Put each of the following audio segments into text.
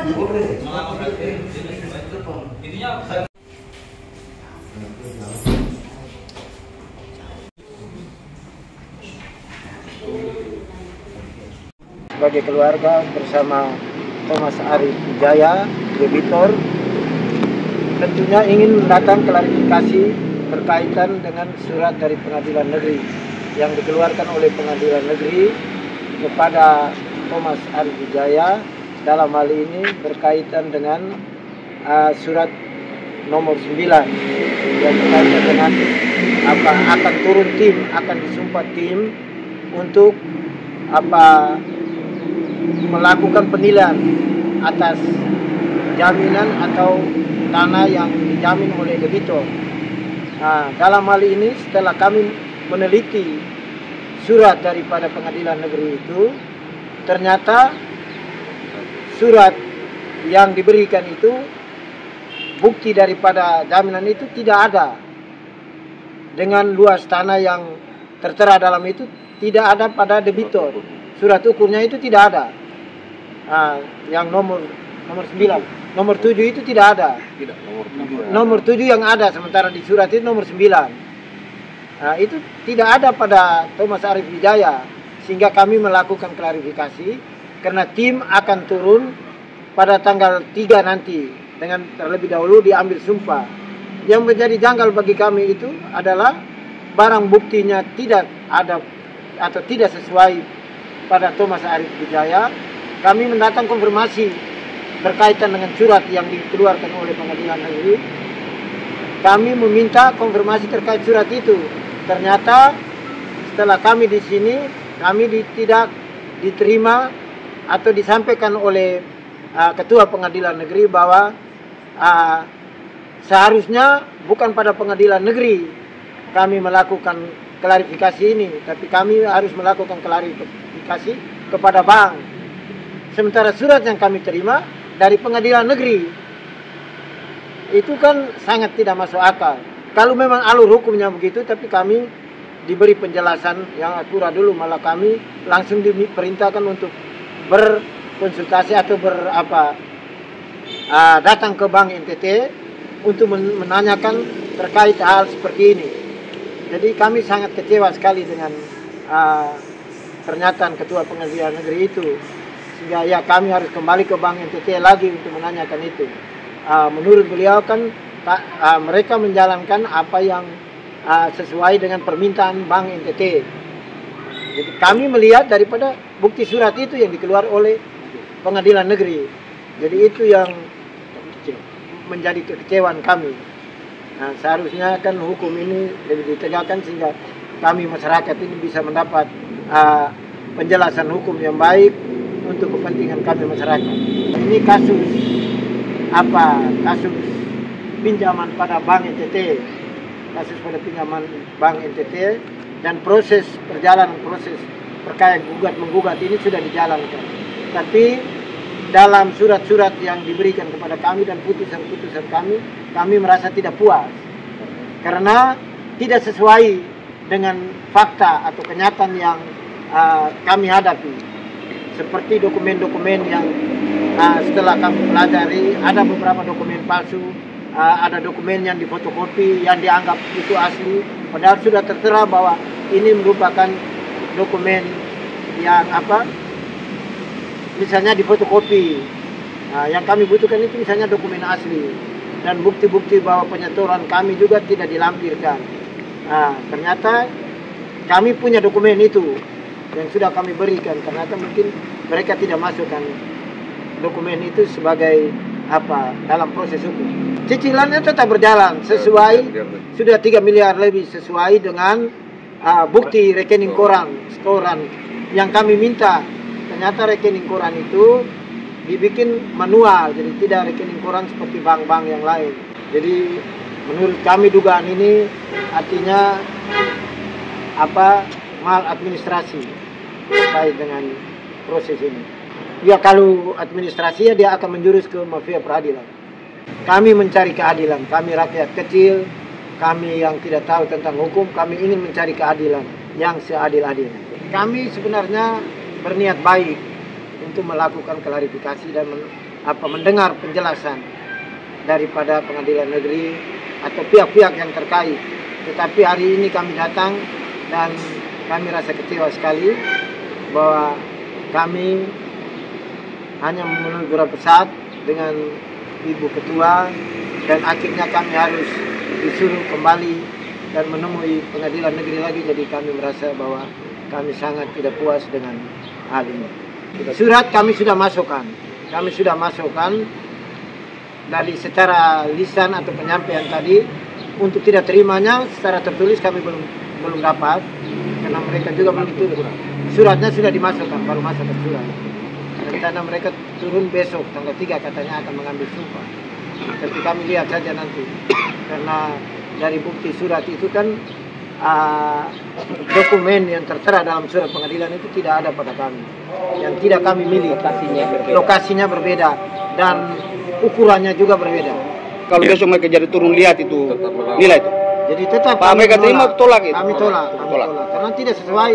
Sebagai keluarga bersama Thomas Arif Wijaya, debitur, tentunya ingin datang klarifikasi berkaitan dengan surat dari Pengadilan Negeri yang dikeluarkan oleh Pengadilan Negeri kepada Thomas Arif Wijaya dalam hal ini berkaitan dengan surat nomor 9 yang berkaitan dengan akan turun tim, akan disumpah tim untuk melakukan penilaian atas jaminan atau dana yang dijamin oleh debitur. Dalam hal ini setelah kami meneliti surat daripada Pengadilan Negeri itu, ternyata surat yang diberikan itu, bukti daripada jaminan itu tidak ada. Dengan luas tanah yang tertera dalam itu tidak ada pada debitur. Surat ukurnya itu tidak ada. Yang nomor 9, nomor 7 itu tidak ada. Nomor 7 yang ada, sementara di surat itu nomor 9. Itu tidak ada pada Thomas Arif Wijaya, sehingga kami melakukan klarifikasi karena tim akan turun pada tanggal 3 nanti dengan terlebih dahulu diambil sumpah. Yang menjadi janggal bagi kami itu adalah barang buktinya tidak ada atau tidak sesuai pada Thomas Arif Wijaya. Kami mendatang konfirmasi berkaitan dengan surat yang dikeluarkan oleh Pengadilan Negeri. Kami meminta konfirmasi terkait surat itu. Ternyata setelah kami di sini, kami tidak diterima atau disampaikan oleh Ketua Pengadilan Negeri bahwa seharusnya bukan pada Pengadilan Negeri kami melakukan klarifikasi ini, tapi kami harus melakukan klarifikasi kepada bank. Sementara surat yang kami terima dari Pengadilan Negeri itu kan sangat tidak masuk akal. Kalau memang alur hukumnya begitu, tapi kami diberi penjelasan yang akurat dulu, malah kami langsung diperintahkan untuk berkonsultasi atau datang ke Bank NTT untuk menanyakan terkait hal seperti ini. Jadi kami sangat kecewa sekali dengan pernyataan Ketua Pengadilan Negeri itu, sehingga ya kami harus kembali ke Bank NTT lagi untuk menanyakan itu. Menurut beliau kan mereka menjalankan apa yang sesuai dengan permintaan Bank NTT. Jadi kami melihat daripada bukti surat itu yang dikeluar oleh Pengadilan Negeri. Jadi itu yang menjadi kekecewaan kami. Seharusnya kan hukum ini lebih ditegakkan sehingga kami masyarakat ini bisa mendapat penjelasan hukum yang baik untuk kepentingan kami masyarakat. Ini kasus pinjaman pada Bank NTT, kasus pada pinjaman Bank NTT, dan proses perkara gugat menggugat ini sudah dijalankan. Tapi dalam surat-surat yang diberikan kepada kami dan putusan-putusan kami merasa tidak puas karena tidak sesuai dengan fakta atau kenyataan yang kami hadapi. Seperti dokumen-dokumen yang setelah kami pelajari, ada beberapa dokumen palsu, ada dokumen yang difotokopi yang dianggap itu asli, padahal sudah tertera bahwa ini merupakan dokumen yang misalnya difotokopi. Yang kami butuhkan itu misalnya dokumen asli dan bukti-bukti bahwa penyetoran kami juga tidak dilampirkan. Ternyata kami punya dokumen itu yang sudah kami berikan, ternyata mungkin mereka tidak masukkan dokumen itu sebagai dalam proses hukum. Cicilannya tetap berjalan sesuai, sudah 3 miliar lebih sesuai dengan bukti rekening koran yang kami minta. Ternyata rekening koran itu dibikin manual, jadi tidak rekening koran seperti bank-bank yang lain. Jadi menurut kami dugaan ini artinya maladministrasi terkait dengan proses ini. Ya kalau administrasinya dia akan menjurus ke mafia peradilan. Kami mencari keadilan, kami rakyat kecil, kami yang tidak tahu tentang hukum, kami ingin mencari keadilan yang seadil-adilnya. Kami sebenarnya berniat baik untuk melakukan klarifikasi dan mendengar penjelasan daripada pengadilan negeri atau pihak-pihak yang terkait. Tetapi hari ini kami datang dan kami rasa kecewa sekali bahwa kami hanya memenuhi beberapa pesat dengan Ibu Ketua dan akhirnya kami harus disuruh kembali dan menemui pengadilan negeri lagi. Jadi kami merasa bahwa kami sangat tidak puas dengan hal ini. Surat kami sudah masukkan. Kami sudah masukkan dari secara lisan atau penyampaian tadi. Untuk tidak terimanya secara tertulis kami belum dapat karena mereka juga belum tulis. Suratnya sudah dimasukkan, baru masuk ke surat. Rencana mereka turun besok tanggal 3 katanya akan mengambil sumpah. Tapi kami lihat saja nanti karena dari bukti surat itu kan dokumen yang tertera dalam surat pengadilan itu tidak ada pada kami. Yang tidak kami miliki. Lokasinya berbeda dan ukurannya juga berbeda. Kalau besok mereka jadi turun lihat itu nilai itu. Jadi tetap Pak mereka terima tolak itu. Kami tolak karena tidak sesuai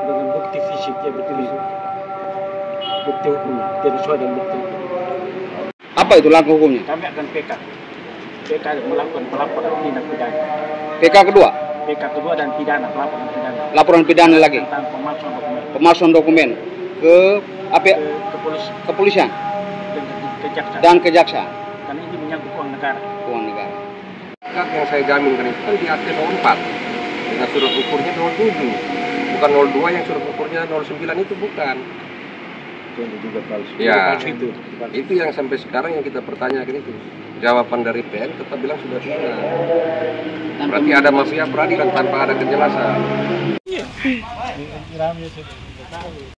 dengan bukti fisik ya betul itu. Bukti hukum tidak sesuai dengan bukti hukum. Apa itu langkah hukumnya? Kami akan PK melakukan pelaporan tindak pidana. PK kedua? PK kedua dan pidana, pelaporan pidana. Laporan pidana lagi? Tentang pemalsuan dokumen. Pemalsuan dokumen ke apa? Kepolisian dan kejaksaan. Karena ini menyangkut uang negara. Uang negara. Yang saya jaminkan itu kan di AT 04 dengan surat ukurnya 07, bukan 02 yang surat ukurnya 09 itu bukan. Itu juga palsu. Ya, Palsu. itu yang sampai sekarang yang kita pertanyakan itu. Jawaban dari PN tetap bilang sudah final. Berarti ada mafia peradilan tanpa ada kejelasan.